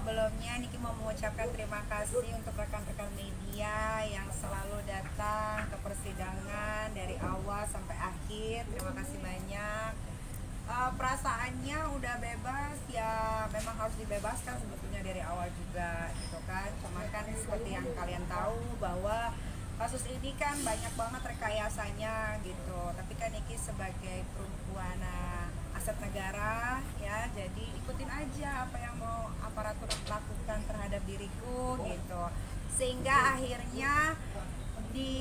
sebelumnya Niki mau mengucapkan terima kasih untuk rekan-rekan media yang selalu datang ke persidangan dari awal sampai akhir. Terima kasih banyak. Perasaannya udah bebas ya, memang harus dibebaskan sebetulnya dari awal juga gitu kan. Cuma kan seperti yang kalian tahu bahwa kasus ini kan banyak banget rekayasanya gitu. Tapi kan Niki sebagai perempuan aset negara ya, jadi ikutin aja apa yang mau aparatur lakukan terhadap diriku gitu. Sehingga akhirnya di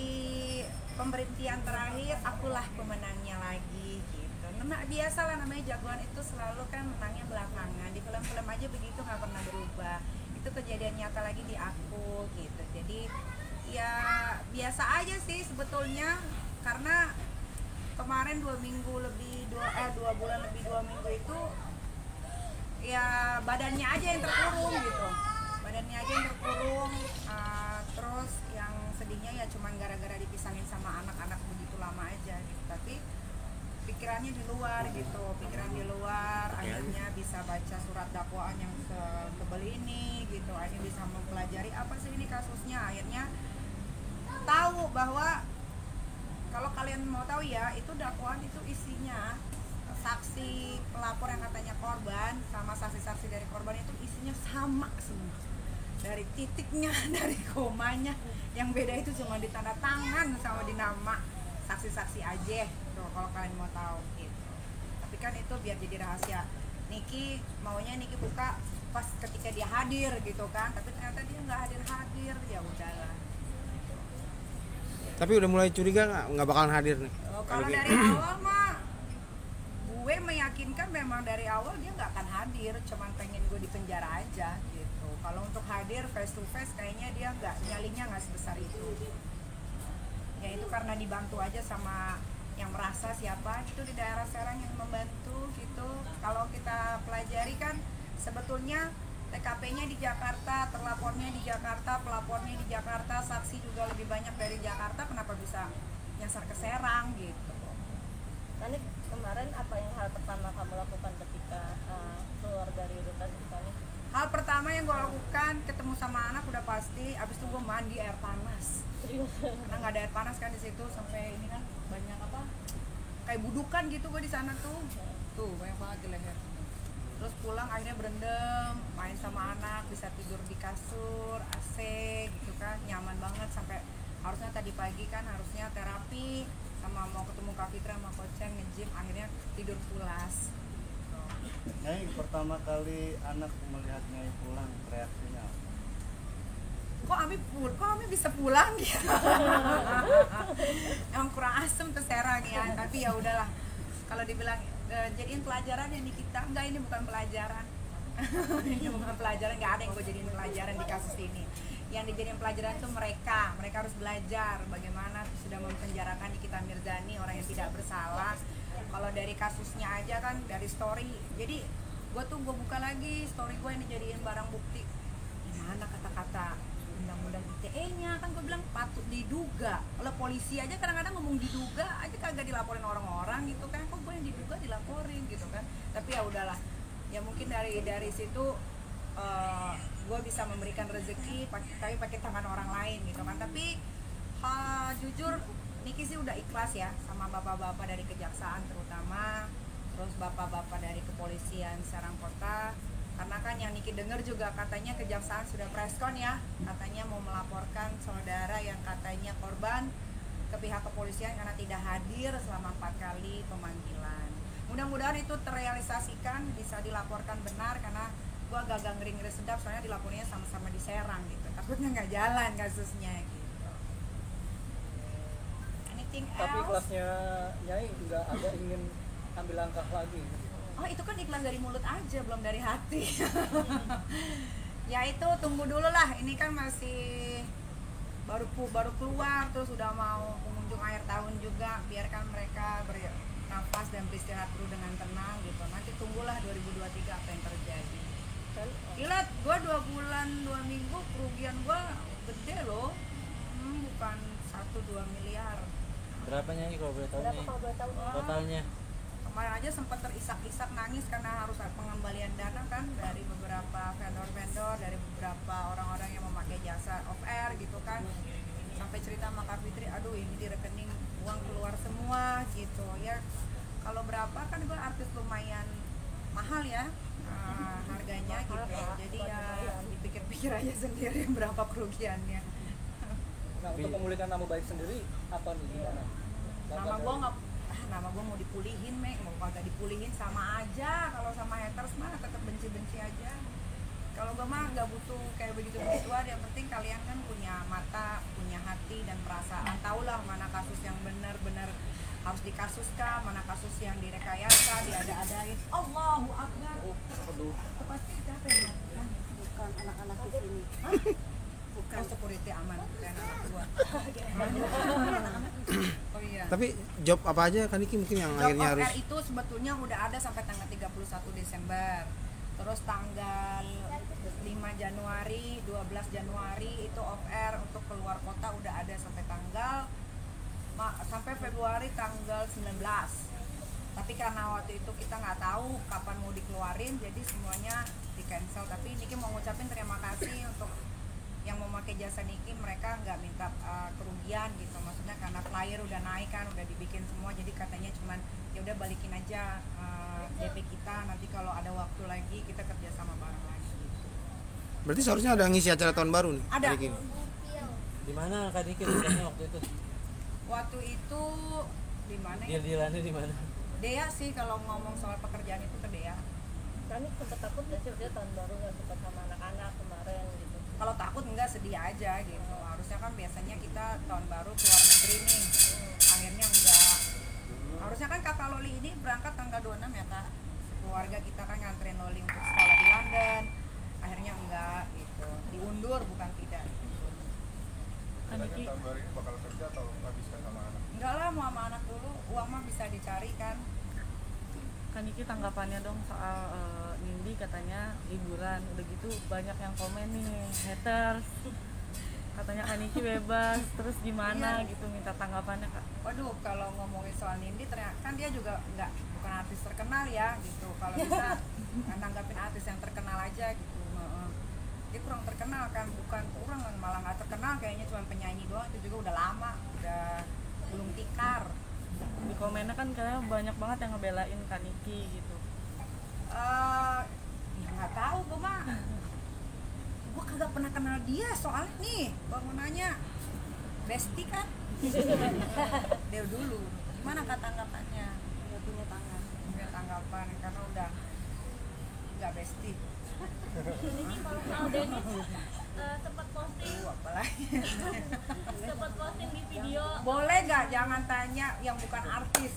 pemberhentian terakhir akulah pemenangnya lagi gitu. Nah, biasalah namanya jagoan itu selalu kan menangnya belakangan. Di film-film aja begitu, nggak pernah berubah. Itu kejadian nyata lagi di aku gitu. Jadi ya biasa aja sih sebetulnya, karena kemarin 2 bulan lebih 2 minggu itu ya badannya aja yang terkurung gitu, terus yang sedihnya ya cuman gara-gara dipisahin sama anak-anak begitu lama aja gitu. Tapi pikiran di luar akhirnya bisa baca surat dakwaan yang setebal ini gitu, akhirnya bisa mempelajari apa sih ini kasusnya, akhirnya tahu bahwa kalau kalian mau tahu ya, itu dakwaan itu isinya saksi pelapor yang katanya korban sama saksi-saksi dari korban itu isinya sama semua, dari titiknya dari komanya, yang beda itu cuma di tanda tangan sama di nama saksi-saksi aja tuh, kalau kalian mau tahu gitu. Tapi kan itu biar jadi rahasia. Niki maunya Niki buka pas ketika dia hadir gitu kan, tapi ternyata dia nggak hadir, ya udahlah. Tapi udah mulai curiga nggak bakalan hadir nih? Kalau dari awal mah gue meyakinkan memang dari awal dia nggak akan hadir, cuman pengen gue di penjara aja gitu. Kalau untuk hadir face to face kayaknya dia nyalinya nggak sebesar itu. Ya itu karena dibantu aja sama yang merasa siapa gitu di daerah Serang yang membantu gitu. Kalau kita pelajari kan sebetulnya TKP-nya di Jakarta, terlapornya di Jakarta, pelapornya di Jakarta, saksi juga lebih banyak dari Jakarta, kenapa bisa nyasar ke Serang gitu. Nanti kemarin apa yang hal pertama kamu lakukan ketika keluar dari rutan ini? Hal pertama yang gue lakukan, ketemu sama anak udah pasti, abis itu gue mandi air panas. Karena nggak ada air panas kan di situ, sampai ini kan banyak apa, kayak budukan gitu gue di sana tuh banyak banget di leher. Terus pulang akhirnya berendam, main sama anak, bisa tidur di kasur, AC gitu kan, nyaman banget. Sampai harusnya tadi pagi kan harusnya terapi sama mau ketemu Kak Fitra sama Koceng nge-gym, akhirnya tidur pulas. Nyai, pertama kali anak melihat Nyai pulang, reaksinya apa? Kok Ami bisa pulang gitu. Emang kurang asem tuh Serang ya, tapi ya udahlah. Kalau dibilang jadiin pelajaran ya nih kita, enggak, ini bukan pelajaran. Ini bukan pelajaran, nggak ada yang gue jadiin pelajaran di kasus ini. Yang dijadiin pelajaran itu mereka harus belajar bagaimana sudah mempenjarakan Nikita Mirzani, orang yang tidak bersalah. Kalau dari kasusnya aja kan, dari story, jadi gue buka lagi story gue yang dijadiin barang bukti. Gimana kata-kata undang-undang ITE-nya, kan gue bilang patut diduga. Kalau polisi aja kadang-kadang ngomong diduga aja kagak dilaporin orang-orang gitu kan, kok gue yang diduga dilaporin gitu kan. Tapi ya udahlah, ya mungkin dari situ gue bisa memberikan rezeki tapi pakai tangan orang lain gitu kan. Tapi jujur Niki sih udah ikhlas ya sama bapak-bapak dari kejaksaan terutama, terus bapak-bapak dari kepolisian Serang Kota. Karena kan yang Niki dengar juga katanya kejaksaan sudah preskon ya, katanya mau melaporkan saudara yang katanya korban ke pihak kepolisian karena tidak hadir selama 4 kali pemanggilan. Mudah-mudahan itu terrealisasikan, bisa dilaporkan benar, karena gue agak ngeri-ngeri sedap soalnya dilapornya sama-sama di Serang gitu, takutnya nggak jalan kasusnya gitu. Anything else? Tapi kelasnya Nyai juga ada ingin ambil langkah lagi gitu. Oh itu kan ikhlas dari mulut aja, belum dari hati. Ya itu tunggu dulu lah, ini kan masih baru keluar, terus udah mau pengunjung akhir tahun juga, biarkan mereka bernafas dan beristirahat dulu dengan tenang gitu. Nanti tunggulah 2023 apa yang terjadi. Gila, gue 2 bulan 2 minggu kerugian gue gede loh, bukan 1-2 miliar. Berapa Nyai kalau boleh tahu? Berapa kalau boleh tahu? Totalnya? kemarin aja sempat terisak-isak nangis karena harus ada pengembalian dana kan dari beberapa vendor-vendor, dari beberapa orang-orang yang memakai jasa off air gitu kan, sampai cerita sama Kak Fitri, aduh ini di rekening uang keluar semua gitu ya. Kalau berapa kan gue artis lumayan mahal ya harganya gitu, jadi ya dipikir-pikir aja sendiri berapa kerugiannya. Nah, untuk memulihkan nama baik sendiri apa nih gimana? Nama gue nggak, nama gue mau dipulihin, mau kagak dipulihin sama aja. Kalau sama haters mah tetap benci-benci aja. Kalau gue mah nggak butuh kayak begitu-begitu aja. Yang penting kalian kan punya mata, punya hati dan perasaan. Tahulah mana kasus yang benar-benar harus dikasuskan, mana kasus yang direkayasa, diada-adain. Allahu Akbar. Itu pasti siapa yang melakukan? Bukan anak-anak di sini. Bukan security aman, bukan anak gua. Oh iya. Tapi job apa aja kan Niki mungkin yang Job akhirnya off harus air itu sebetulnya udah ada sampai tanggal 31 Desember. Terus tanggal 5 Januari, 12 Januari itu off air untuk keluar kota udah ada sampai tanggal sampai Februari tanggal 19. Tapi karena waktu itu kita nggak tahu kapan mau dikeluarin, jadi semuanya di cancel. Tapi Niki mau ngucapin terima kasih untuk yang memakai jasa Niki, mereka nggak minta kerugian gitu, maksudnya karena flyer udah naik kan, udah dibikin semua, jadi katanya cuman ya udah balikin aja DP kita, nanti kalau ada waktu lagi kita kerja sama bareng lagi gitu. berarti seharusnya ada ngisi acara tahun baru nih Ada. hari ini. Di mana Kak Niki kerjanya waktu itu? Waktu itu di mana ya? Deal-dealannya di mana? Dea sih, kalau ngomong soal pekerjaan itu ke Dea. Kami sempat takut gak sih dia tahun baru nggak sempat sama anak-anak kemarin gitu. Kalau takut enggak, sedih aja gitu. Harusnya kan biasanya kita tahun baru keluar negeri nih, akhirnya enggak. Harusnya kan kakak Loli ini berangkat tanggal 26 ya Kak. Keluarga kita kan nganterin Loli untuk sekolah di London, akhirnya enggak gitu. Diundur bukan tidak. Kan tahun baru ini bakal kerja atau habiskan sama anak? Enggak lah, mau sama anak dulu, uang mah bisa dicari kan. Kan Niki tanggapannya dong soal Nindi katanya liburan, udah gitu banyak yang komen nih haters, katanya Kak Niki bebas, terus gimana Iya. gitu, minta tanggapannya Kak. Waduh, kalau ngomongin soal Nindi ternyata kan dia juga bukan artis terkenal ya gitu. Kalau bisa nanggapin artis yang terkenal aja gitu. Dia kurang terkenal kan, bukan kurang, malah nggak terkenal, kayaknya cuma penyanyi doang, itu juga udah lama, udah belum tikar. Di komennya kan katanya banyak banget yang ngebelain Kak Niki gitu. Ya nggak tahu, gue kagak pernah kenal dia soalnya nih. Gue mau nanya, Besti kan? Dia dulu. Gimana Kak tanggapannya? Nggak punya tangan. Punya tanggapan karena udah nggak Besti. Ini kalau Dennis sempat posting Apalagi. sempat posting di video Boleh nggak jangan tanya yang bukan artis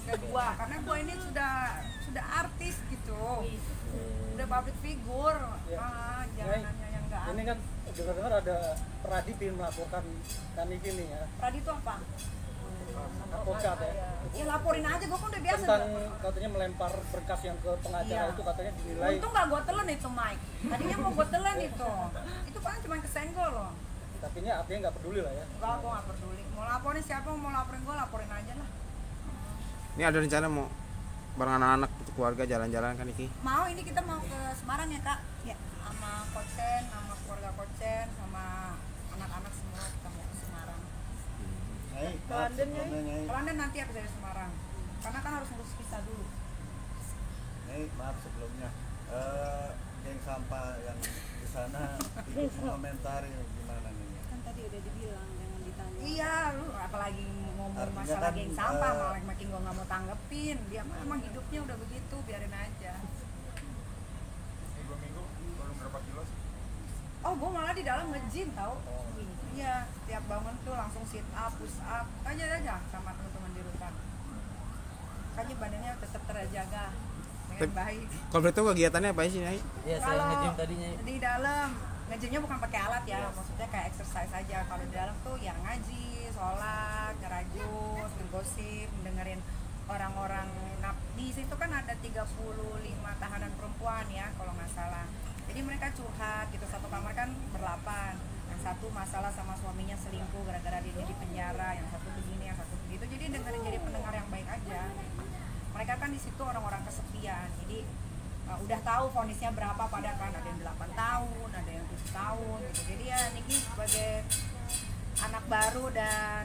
ke gua, karena gua ini sudah artis gitu, udah public figure. Jangan nanya yang nggak Ini artis. kan dengar-dengar ada Pradip yang melaporkan Kak Niki nih ya, Pradi itu apa? advokat ya, Ya laporin aja, gua kan udah biasa. tentang katanya melempar berkas yang ke pengacara Iya. itu katanya dinilai. Untung nggak gua telan itu Mike. Tadinya mau gua telan itu kan cuma kesenggol loh. Tapi ini artinya nggak peduli lah ya. Enggak, gua nggak peduli. Mau laporin siapa, mau laporin gua, laporin aja lah. Ini ada rencana mau bareng anak-anak untuk keluarga jalan-jalan kan Niki? Mau, ini kita mau ke Semarang ya Kak? Ya, sama Kochen, sama keluarga Kochen, sama anak-anak semua kita mau ke Semarang. Nyai, Ke London, Nyai? Nyai. Kalau Anda nanti habis dari Semarang, karena kan harus ngurus visa dulu. Nyai, maaf sebelumnya. Geng sampah yang di sana ikut mengomentari gimana nih? kan tadi udah dibilang jangan ditanya. Iya, lu apalagi ngomong Artinya masalah kan, geng sampah, malah makin gua nggak mau tanggepin. Dia mah emang hidupnya udah begitu, biarin aja. Ini 2 minggu turun berapa kilo sih? Oh, gua malah di dalam nge-gym tau. Iya, setiap bangun tuh langsung sit up, push up, aja sama teman-teman di rutan. Makanya badannya tetap terjaga dengan baik. Kalau boleh tahu kegiatannya apa sih Nyai? Ya selain nge-gym tadinya. Di dalam nge-gymnya bukan pakai alat ya, maksudnya kayak exercise aja. Kalau di dalam tuh yang ngaji, sholat, ngerajut, ngegosip, dengerin orang-orang. Nah, di situ kan ada 35 tahanan perempuan ya kalau nggak salah. Jadi mereka curhat gitu, satu kamar kan berlapan. Yang satu masalah sama suaminya selingkuh gara-gara dia di penjara, yang satu begini, yang satu begitu. Jadi dengerin, jadi pendengar yang baik aja. mereka kan di situ orang-orang kesepian, jadi udah tahu vonisnya berapa, pada kan ada yang 8 tahun, ada yang 7 tahun gitu. Jadi ya Niki sebagai anak baru dan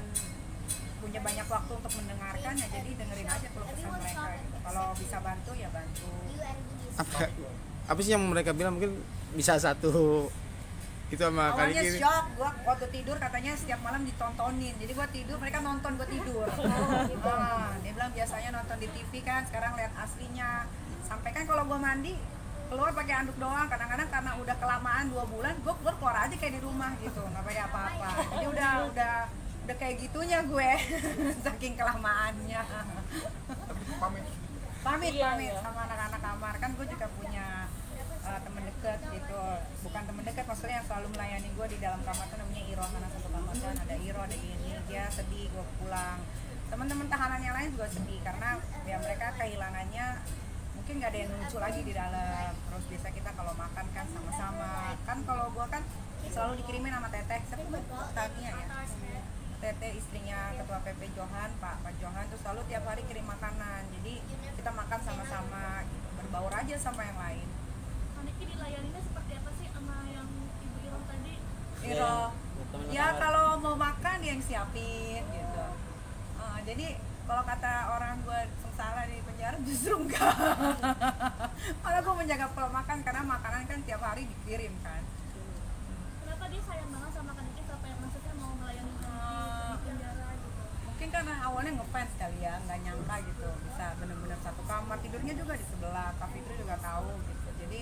punya banyak waktu untuk mendengarkan, ya jadi dengerin aja keluh kesah mereka gitu. Kalau bisa bantu ya bantu. Apa sih yang mereka bilang, mungkin bisa satu itu sama kali Awalnya ini. shock, gua waktu tidur katanya setiap malam ditontonin, jadi gua tidur, mereka nonton gua tidur. Dia bilang biasanya nonton di TV kan, sekarang lihat aslinya. Sampai kan kalau gua mandi keluar pakai anduk doang, kadang-kadang karena udah kelamaan 2 bulan, gua keluar aja kayak di rumah gitu, nggak pakai apa-apa. Jadi udah kayak gitunya gue, saking kelamaannya. Pamit sama anak-anak kamar, kan gue juga punya temen deket gitu, bukan temen deket, maksudnya yang selalu melayani gue di dalam kamar tuh namanya Iro, karena satu kamar kan ada Iro, ada ini, dia sedih gue pulang. Teman-teman tahanan yang lain juga sedih karena ya mereka kehilangannya, mungkin nggak ada yang lucu lagi di dalam. Terus biasa kita kalau makan kan sama-sama, kan kalau gue kan selalu dikirimin sama Teteh, Tania ya, Teteh istrinya Ketua PP Johan, Pak Johan tuh selalu tiap hari kirim makanan, jadi kita makan sama-sama gitu, berbaur aja sama yang lain. Niki dilayaninya seperti apa sih sama yang Ibu Iro tadi? Iro, ya kalau mau makan dia yang siapin gitu. Jadi kalau kata orang gue sengsara di penjara, justru enggak. Malah gue menjaga pola makan karena makanan kan tiap hari dikirim kan. Kenapa dia sayang banget sama Niki sampai maksudnya mau melayani Niki di penjara gitu? Mungkin karena awalnya ngefans kali ya, nggak nyangka gitu bisa bener-bener satu kamar, tidurnya juga di sebelah. Kak Fitri juga tahu gitu. Jadi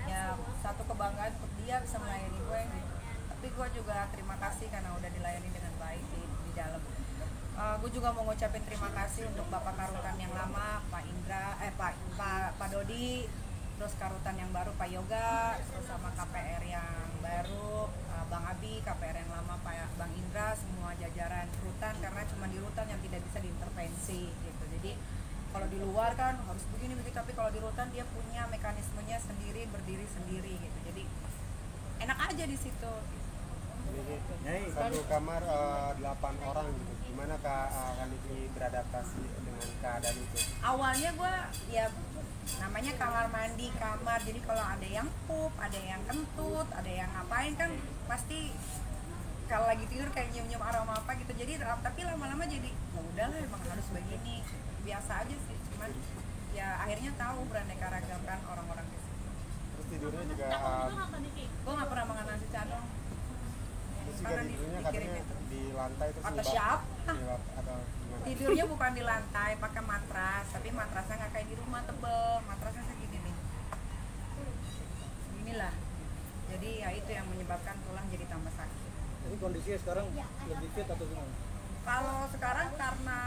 ya satu kebanggaan untuk dia bisa melayani gue gitu. Tapi gue juga terima kasih karena udah dilayani dengan baik di dalam. Gue juga mau ngucapin terima kasih untuk Bapak Karutan yang lama, Pak Indra, Pak Dodi, terus Karutan yang baru Pak Yoga, terus sama KPR yang baru Bang Abi, KPR yang lama Pak Bang Indra, semua jajaran rutan, karena cuma di rutan yang tidak bisa diintervensi gitu. Jadi kalau di luar kan harus begini begitu, tapi kalau di rutan dia punya mekanismenya sendiri, berdiri sendiri gitu. Jadi enak aja di situ. Satu kamar 8 orang gitu. Gimana Kak Niki beradaptasi dengan keadaan itu? Awalnya gue ya namanya kamar mandi kamar, jadi kalau ada yang pup, ada yang kentut, ada yang ngapain kan pasti kalau lagi tidur kayak nyium-nyium aroma apa gitu. Jadi tapi lama-lama jadi ya udahlah emang harus begini, biasa aja sih, cuman ya akhirnya tahu beraneka ragam kan orang-orang di sini. Terus tidurnya juga Takut juga nggak Niki? Gue nggak pernah makan nasi cadong juga tidurnya katanya di lantai terus atau nyebab- siapa? atau gimana? Tidurnya bukan di lantai, pakai matras, tapi matrasnya nggak kayak di rumah, tebel, matrasnya segini nih, inilah. Jadi ya itu yang menyebabkan tulang jadi tambah sakit. Jadi kondisinya sekarang lebih fit atau gimana? Kalau sekarang karena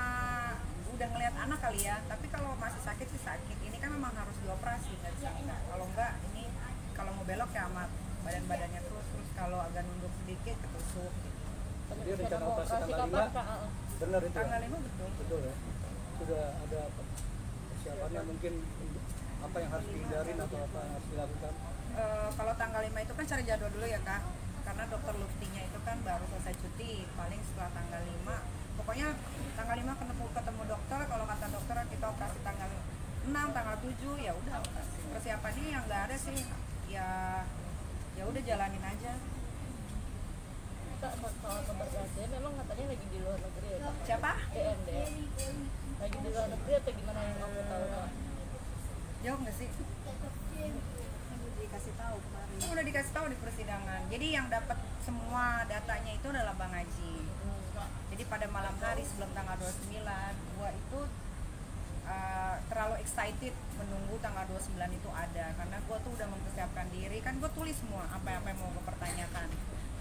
udah ngelihat anak kali ya, tapi kalau masih sakit sih sakit. Ini kan memang harus dioperasi, nggak bisa enggak. Kalau enggak ini kalau mau belok ya amat badannya terus kalau agak nunduk sedikit ketusuk gitu. Jadi rencana operasi tanggal kapan 5 Kak? benar itu Tanggal ya? 5 betul. Betul ya? Sudah ada persiapannya mungkin apa yang harus dihindarin atau apa yang harus dilakukan? Kalau tanggal 5 itu kan cari jadwal dulu ya Kak, karena dokter Luftinya itu kan baru selesai cuti, paling setelah tanggal 5 pokoknya tanggal 5 ketemu dokter. Kalau kata dokter kita operasi tanggal 6, tanggal 7 ya udah operasi. Persiapannya yang nggak ada sih ya udah jalanin aja. Kak, soal kabar DM memang katanya lagi di luar negeri ya Kak? Siapa? DM lagi di luar negeri atau gimana yang aku tahu Kak? Jawab nggak sih? Dikasih tahu kemarin. Udah dikasih tahu di persidangan. Jadi yang dapat semua datanya itu adalah Bang Haji. Jadi pada malam hari sebelum tanggal 29 gua itu terlalu excited menunggu tanggal 29 itu ada, karena gue tuh udah mempersiapkan diri, kan gue tulis semua apa yang mau gue pertanyakan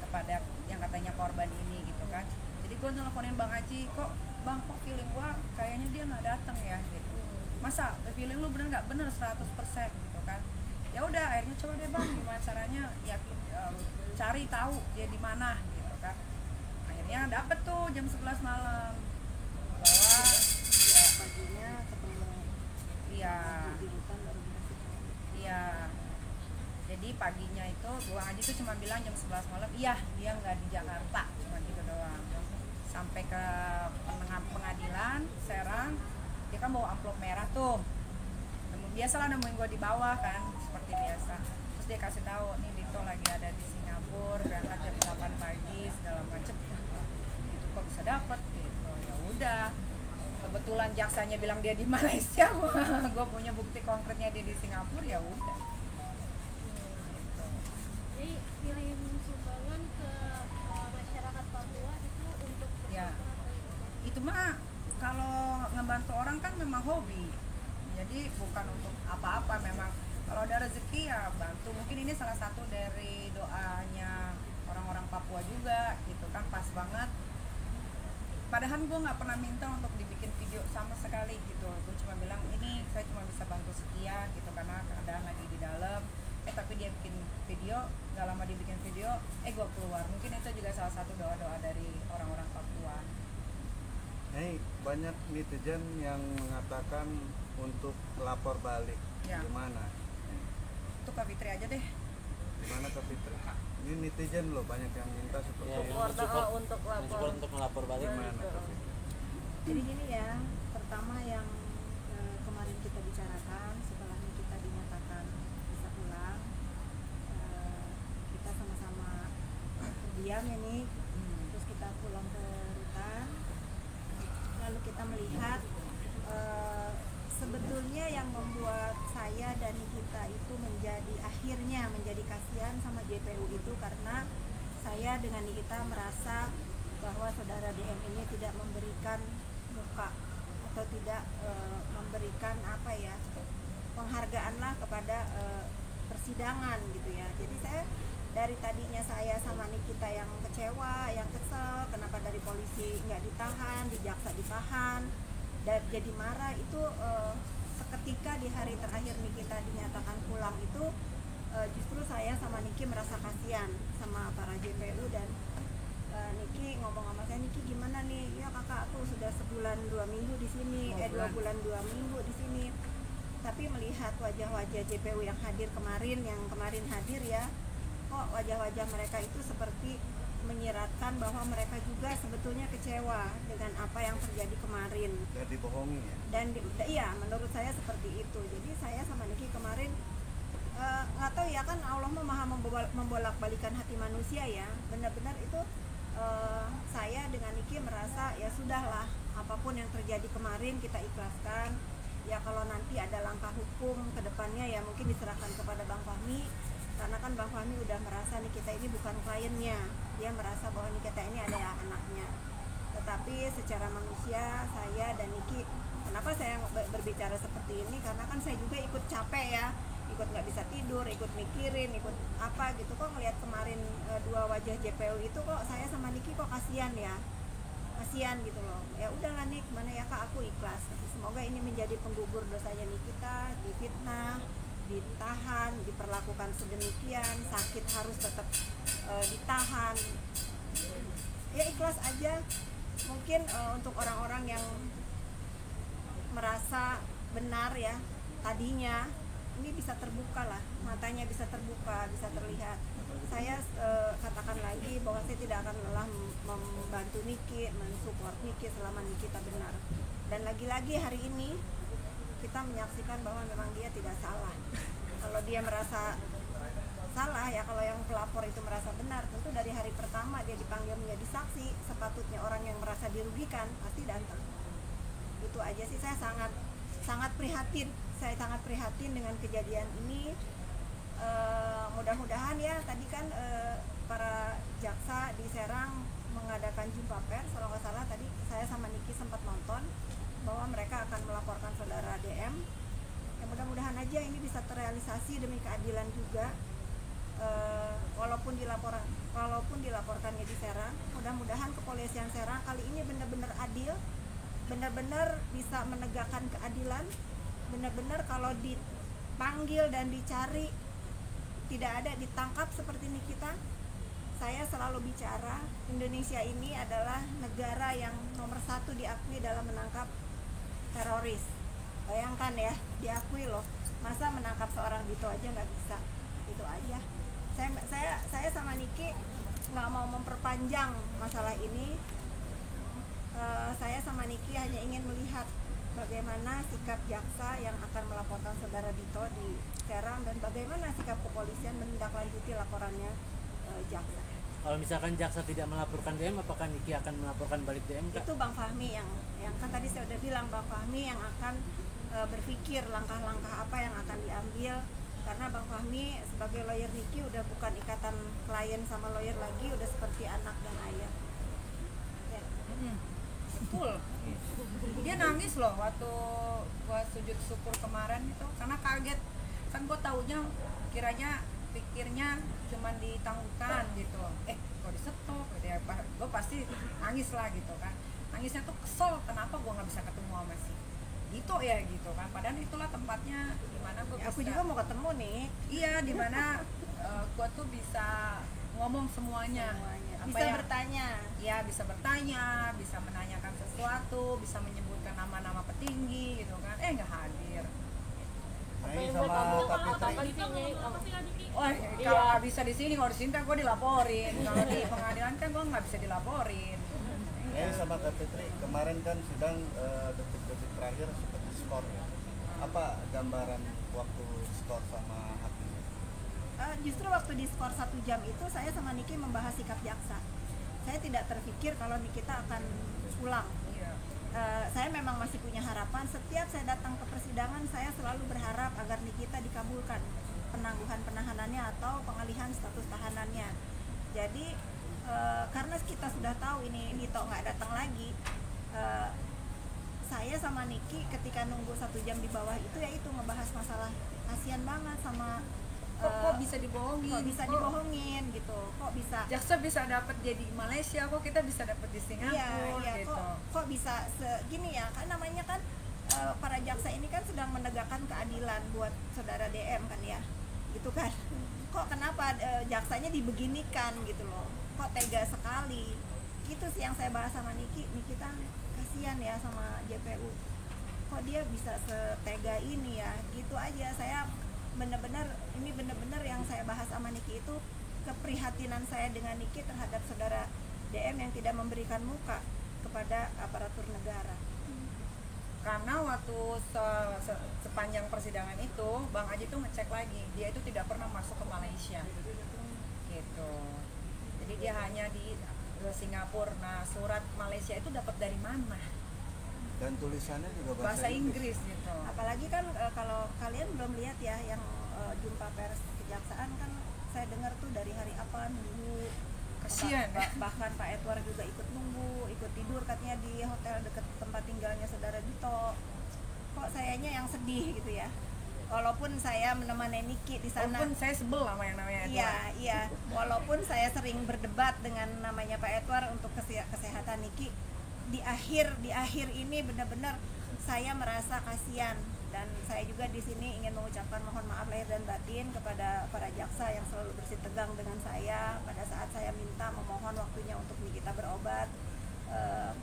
kepada yang katanya korban ini gitu kan. Jadi gue nelfonin Bang Haji, kok feeling gue kayaknya dia nggak datang ya gitu. Masa feeling lu bener nggak? Bener 100% gitu kan. Ya udah akhirnya coba deh Bang, gimana caranya yakin cari tahu dia di mana gitu kan. Akhirnya dapet tuh jam 11 malam bahwa Ya paginya ketemu di hutan baru dikasih tahu. Iya. Jadi paginya itu Bang Haji tuh cuma bilang jam 11 malam, iya dia nggak di Jakarta, cuma gitu doang. Sampai ke pengadilan Serang dia kan bawa amplop merah tuh, biasalah nemuin gue di bawah kan seperti biasa. Terus dia kasih tahu nih Dito lagi ada di Singapura, berangkat jam 8 pagi segala macem. Itu kok bisa dapet gitu. Ya udah, kebetulan jaksanya bilang dia di Malaysia, gue punya bukti konkretnya dia di Singapura, ya udah. Jadi kirim sumbangan ke masyarakat Papua itu untuk Ya, itu mah kalau ngebantu orang kan memang hobi, jadi bukan untuk apa-apa. Memang kalau ada rezeki ya bantu. Mungkin ini salah satu dari doanya orang-orang Papua juga gitu kan, pas banget. Padahal gue nggak pernah minta untuk dibikin video sama sekali gitu. Gue cuma bilang ini saya cuma bisa bantu sekian gitu karena keadaan lagi di dalam. Tapi dia bikin video, gak lama dia bikin video, gue keluar. Mungkin itu juga salah satu doa-doa dari orang-orang Papua. Banyak netizen yang mengatakan untuk lapor balik. Ya. Gimana? Itu Kak Fitri aja deh. Gimana Kak Fitri? Ini netizen loh banyak yang minta seperti Ya, itu. untuk lapor. untuk melapor balik. Gimana Kak Fitri? Jadi gini ya, pertama yang kemarin kita bicarakan setelah kita dinyatakan bisa pulang, kita sama-sama diam ya nih, terus kita pulang ke rutan, lalu kita melihat sebetulnya yang membuat saya dan kita itu akhirnya menjadi kasihan sama JPU itu karena saya dengan Nikita merasa bahwa saudara DM ini tidak memberikan muka atau tidak memberikan penghargaan lah kepada persidangan gitu ya. Jadi saya dari tadinya saya sama Nikita yang kecewa, yang kesel kenapa dari polisi nggak ditahan, di jaksa ditahan, dan jadi marah itu seketika di hari terakhir Nikita dinyatakan pulang itu justru saya sama Niki merasa kasihan sama para JPU dan Niki ngomong sama saya, Niki gimana nih? Ya kakak, aku sudah sebulan 2 minggu di sini, 2 bulan 2 minggu di sini. Tapi melihat wajah-wajah JPU yang hadir kemarin hadir ya, kok wajah-wajah mereka itu seperti menyiratkan bahwa mereka juga sebetulnya kecewa dengan apa yang terjadi kemarin. Dan dibohongi ya? Dan iya, menurut saya seperti itu. Jadi saya sama Niki kemarin nggak tahu ya, kan Allah mah maha membolak-balikan hati manusia ya. Benar-benar itu saya dengan Niki merasa ya sudahlah, apapun yang terjadi kemarin kita ikhlaskan. Ya kalau nanti ada langkah hukum ke depannya ya mungkin diserahkan kepada Bang Fahmi, karena kan Bang Fahmi udah merasa Nikita ini bukan kliennya, dia merasa bahwa Nikita ini adalah anaknya. Tetapi secara manusia saya dan Niki, kenapa saya berbicara seperti ini, karena kan saya juga ikut capek ya, ikut nggak bisa tidur, ikut mikirin, ikut apa gitu. Kok ngelihat kemarin dua wajah JPU itu kok saya sama Niki kok kasihan ya, kasihan gitu loh. Ya udahlah Nik, mana ya Kak, aku ikhlas. Semoga ini menjadi penggugur dosanya Nikita, difitnah, ditahan, diperlakukan sedemikian, sakit harus tetap ditahan. Ya ikhlas aja. Mungkin untuk orang-orang yang merasa benar ya tadinya, ini bisa terbuka lah, matanya bisa terbuka, bisa terlihat. Saya katakan lagi bahwa saya tidak akan lelah membantu Niki, mensupport Niki selama Nikita benar. Dan lagi-lagi hari ini kita menyaksikan bahwa memang dia tidak salah. Kalau dia merasa salah ya, kalau yang pelapor itu merasa benar, tentu dari hari pertama dia dipanggil menjadi saksi, sepatutnya orang yang merasa dirugikan pasti datang. Itu aja sih, saya sangat prihatin. Saya sangat prihatin dengan kejadian ini. Mudah-mudahan ya, tadi kan para jaksa di Serang mengadakan jumpa pers, kalau nggak salah tadi saya sama Niki sempat nonton bahwa mereka akan melaporkan saudara DM. Ya mudah-mudahan aja ini bisa terrealisasi demi keadilan juga. Walaupun dilaporkannya di Serang, mudah-mudahan kepolisian Serang kali ini benar-benar adil, benar-benar bisa menegakkan keadilan, benar-benar kalau dipanggil dan dicari tidak ada ditangkap seperti Nikita. Saya selalu bicara, Indonesia ini adalah negara yang nomor 1 diakui dalam menangkap teroris. Bayangkan ya, diakui loh. Masa menangkap seorang Dito aja nggak bisa? Itu aja. Saya sama Niki nggak mau memperpanjang masalah ini. Saya sama Niki hanya ingin melihat bagaimana sikap jaksa yang akan melaporkan saudara Dito di Serang dan bagaimana sikap kepolisian menindaklanjuti laporannya jaksa. Kalau misalkan jaksa tidak melaporkan DM, apakah Niki akan melaporkan balik DM, Kak? Itu Bang Fahmi yang kan tadi saya udah bilang, Bang Fahmi yang akan berpikir langkah-langkah apa yang akan diambil, karena Bang Fahmi sebagai lawyer Niki udah bukan ikatan klien sama lawyer lagi, udah seperti anak dan ayah. Ya. Betul. Dia nangis loh waktu gua sujud syukur kemarin itu karena kaget. Kan gua taunya pikirnya cuman ditangguhkan gitu. Kok disetop gitu ya. Gua pasti nangis lah gitu kan. Nangisnya tuh kesel kenapa gua nggak bisa ketemu sama si Dito ya gitu kan. Padahal itulah tempatnya di mana gua bisa. Aku juga mau ketemu nih. Iya, di mana gua tuh bisa ngomong semuanya. Bisa bertanya. Ya, bisa bertanya, bisa menanyakan sesuatu, bisa menyebutkan nama-nama petinggi gitu kan. Nggak hadir. Nah, sama Kak Fitri. Kalau nggak bisa di sini, kalau di sini kan gue dilaporin. Kalau di pengadilan kan gue nggak bisa dilaporin. Sama Kak Fitri, kemarin kan sidang detik-detik terakhir seperti skor ya. Apa gambaran waktu skor sama hakim? Justru waktu di skor 1 jam itu saya sama Niki membahas sikap jaksa. Saya tidak terpikir kalau Nikita akan pulang. Saya memang masih punya harapan. Setiap saya datang ke persidangan, saya selalu berharap agar Nikita dikabulkan penangguhan penahanannya atau pengalihan status tahanannya. Jadi karena kita sudah tahu ini Dito nggak datang lagi, saya sama Niki ketika nunggu 1 jam di bawah itu ngebahas masalah kasihan banget sama kok bisa dibohongin gitu, kok bisa jaksa bisa dapat jadi Malaysia, kok kita bisa dapat di Singapura gitu. Kok bisa segini ya, kan namanya kan para jaksa ini kan sedang menegakkan keadilan buat saudara DM kan ya, gitu kan. Kok kenapa jaksanya dibeginikan gitu loh, kok tega sekali. Itu sih yang saya bahas sama Niki. Nikita kasihan ya sama JPU, kok dia bisa setega ini ya, gitu aja. Saya benar-benar yang saya bahas sama Niki itu keprihatinan saya dengan Niki terhadap saudara DM yang tidak memberikan muka kepada aparatur negara. Karena waktu sepanjang persidangan itu Bang Aji tuh ngecek lagi, dia itu tidak pernah masuk ke Malaysia gitu. Jadi dia hanya di Singapura. Nah, surat Malaysia itu dapat dari mana? Dan tulisannya juga bahasa Inggris gitu. Apalagi kan kalau kalian belum lihat ya yang jumpa pers kejaksaan, kan saya dengar tuh dari hari apa nunggu. Kasian. Bahkan Pak Edward juga ikut nunggu, ikut tidur katanya di hotel dekat tempat tinggalnya saudara Dito. Kok sayanya yang sedih gitu ya. Walaupun saya menemani Niki di sana. Walaupun saya sebel sama yang namanya Edward. Iya. Walaupun saya sering berdebat dengan namanya Pak Edward untuk kesehatan Niki, di akhir ini benar-benar saya merasa kasihan, dan saya juga di sini ingin mengucapkan mohon maaf lahir dan batin kepada para jaksa yang selalu bersih tegang dengan saya pada saat saya minta memohon waktunya untuk Nikita berobat.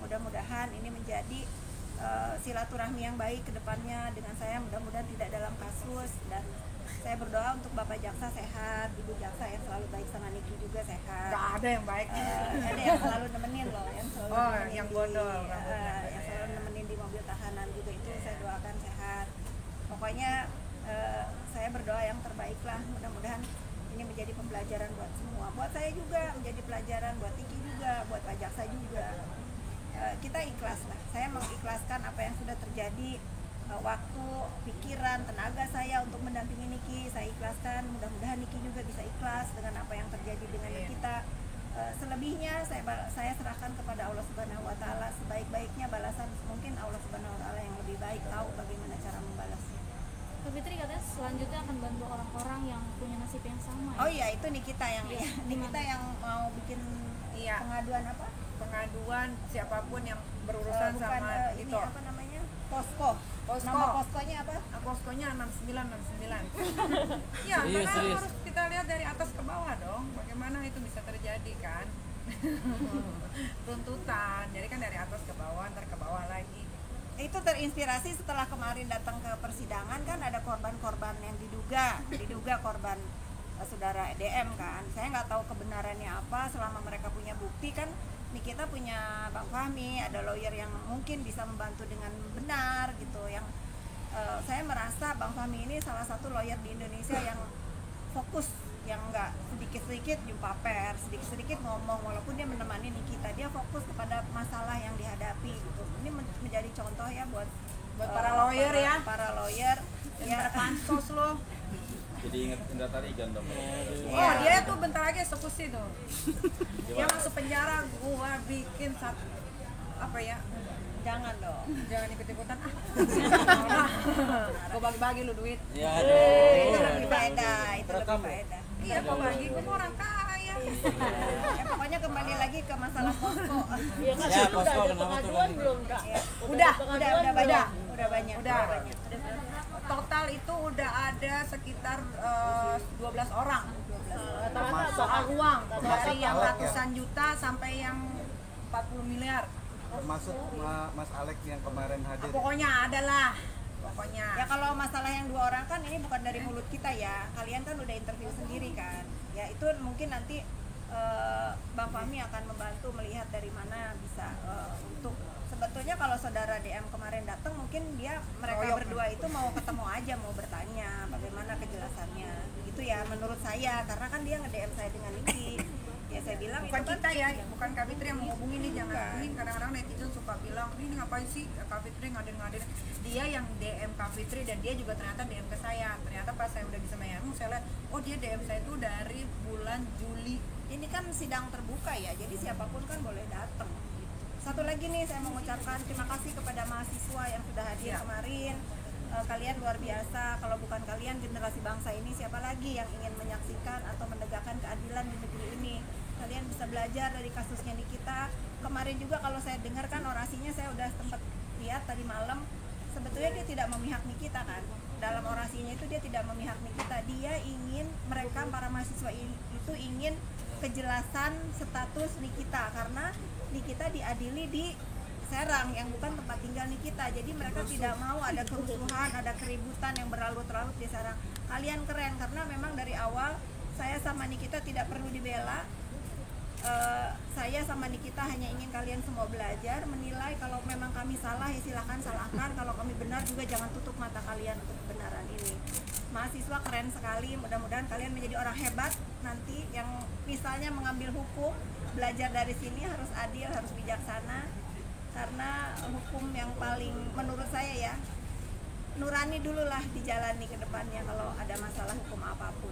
Mudah-mudahan ini menjadi silaturahmi yang baik ke depannya dengan saya, mudah-mudahan tidak dalam kasus, dan saya berdoa untuk Bapak Jaksa sehat, Ibu Jaksa yang selalu baik sama Niki juga sehat. Gak ada yang baik. Ada yang selalu nemenin loh, yang selalu nemenin yang gondol, yang selalu nemenin di mobil tahanan juga, itu saya doakan sehat. Pokoknya saya berdoa yang terbaik lah, mudah-mudahan ini menjadi pembelajaran buat semua, buat saya juga menjadi pelajaran, buat Niki juga, buat Pak Jaksa juga. Kita ikhlas lah, saya mengikhlaskan apa yang sudah terjadi, waktu, pikiran, tenaga saya untuk mendampingi Niki, saya ikhlaskan. Mudah-mudahan Niki juga bisa ikhlas dengan apa yang terjadi dengan Nikita. Selebihnya saya serahkan kepada Allah Subhanahu wa taala. Sebaik-baiknya balasan mungkin Allah Subhanahu wa taala yang lebih baik tahu bagaimana cara membalasnya. Kak Fitri katanya selanjutnya akan bantu orang-orang yang punya nasib yang sama ya? Oh iya, itu Nikita yang mau bikin pengaduan apa? Pengaduan siapapun yang berurusan sama ini itu. apa namanya? Posko. Nama poskonya apa? Poskonya 6969. Iya, karena harus kita lihat dari atas ke bawah dong. Bagaimana itu bisa terjadi kan? Tuntutan. Jadi kan dari atas ke bawah, ntar ke bawah lagi. Itu terinspirasi setelah kemarin datang ke persidangan, kan ada korban-korban yang diduga korban saudara DM kan. Saya nggak tahu kebenarannya apa, selama mereka punya bukti kan Nikita punya Bang Fahmi, ada lawyer yang mungkin bisa membantu dengan benar gitu. Yang saya merasa Bang Fahmi ini salah satu lawyer di Indonesia yang fokus, yang nggak sedikit-sedikit jumpa pers, sedikit-sedikit ngomong, walaupun dia menemani Nikita, dia fokus kepada masalah yang dihadapi gitu. Ini menjadi contoh ya buat para lawyer ya. Para lawyer ya. Pansos loh. Jadi ingat Indra Tarigan dong. Oh, dia tuh bentar lagi eksekusi tuh. Dia masuk penjara, gua bikin satu apa ya? Jangan dong. Jangan ikut-ikutan ah. Gua bagi-bagi lu duit. Ya, Itu lebih faedah, itu lebih faedah. Iya, gua bagi, gua mau orang kaya. Ya, pokoknya kembali lagi ke masalah posko. Iya kan Ya, itu udah posko ada kenapa tuh pengaduan lagi? belum Kak? Ya. Udah Udah banyak. Udah. Total itu udah ada sekitar 12 orang. Rata-rata Soal uang dari yang Alek ya? ratusan juta sampai yang 40 miliar. Termasuk Mas Alex yang kemarin hadir. Pokoknya ada lah. Pokoknya. Ya kalau masalah yang 2 orang kan ini bukan dari mulut kita ya. Kalian kan udah interview sendiri kan. Ya itu mungkin nanti Bang Fahmi akan membantu melihat dari mana bisa untuk sebetulnya kalau saudara DM kemarin datang mungkin mereka berdua itu mau ketemu aja, mau bertanya bagaimana kejelasannya gitu ya menurut saya, karena kan dia nge-DM saya dengan ini. Ya saya bilang Bukan itu kan kita ya, bukan Kak Fitri yang menghubungi nih, jangan. Ini kadang-kadang netizen suka bilang, ini ngapain sih Kak Fitri ngaden-ngaden. Dia yang DM Kak Fitri dan dia juga ternyata DM ke saya. Ternyata pas saya udah bisa menyambung, saya lihat, oh dia DM saya itu dari bulan Juli. ini kan sidang terbuka ya, jadi siapapun kan boleh datang. Satu lagi nih saya mengucapkan terima kasih kepada mahasiswa yang sudah hadir kemarin. Kalian luar biasa. Kalau bukan kalian, generasi bangsa ini siapa lagi yang ingin menyaksikan atau menegakkan keadilan di negeri ini? Kalian bisa belajar dari kasusnya Nikita. Kemarin juga kalau saya dengarkan orasinya, saya udah sempat lihat tadi malam, sebetulnya dia tidak memihak Nikita kan. Dalam orasinya itu dia tidak memihak Nikita. Dia ingin, mereka para mahasiswa itu ingin kejelasan status Nikita, karena Nikita diadili di Serang yang bukan tempat tinggal Nikita. Jadi mereka tidak mau ada kerusuhan, ada keributan yang berlarut-larut di Serang. Kalian keren, karena memang dari awal saya sama Nikita tidak perlu dibela. Saya sama Nikita hanya ingin kalian semua belajar, menilai. Kalau memang kami salah ya silahkan salahkan, kalau kami benar juga jangan tutup mata kalian untuk kebenaran ini. Mahasiswa keren sekali, mudah-mudahan kalian menjadi orang hebat nanti yang misalnya mengambil hukum. Belajar dari sini harus adil, harus bijaksana, karena hukum yang paling menurut saya ya nurani dulu lah dijalani ke depannya kalau ada masalah hukum apapun.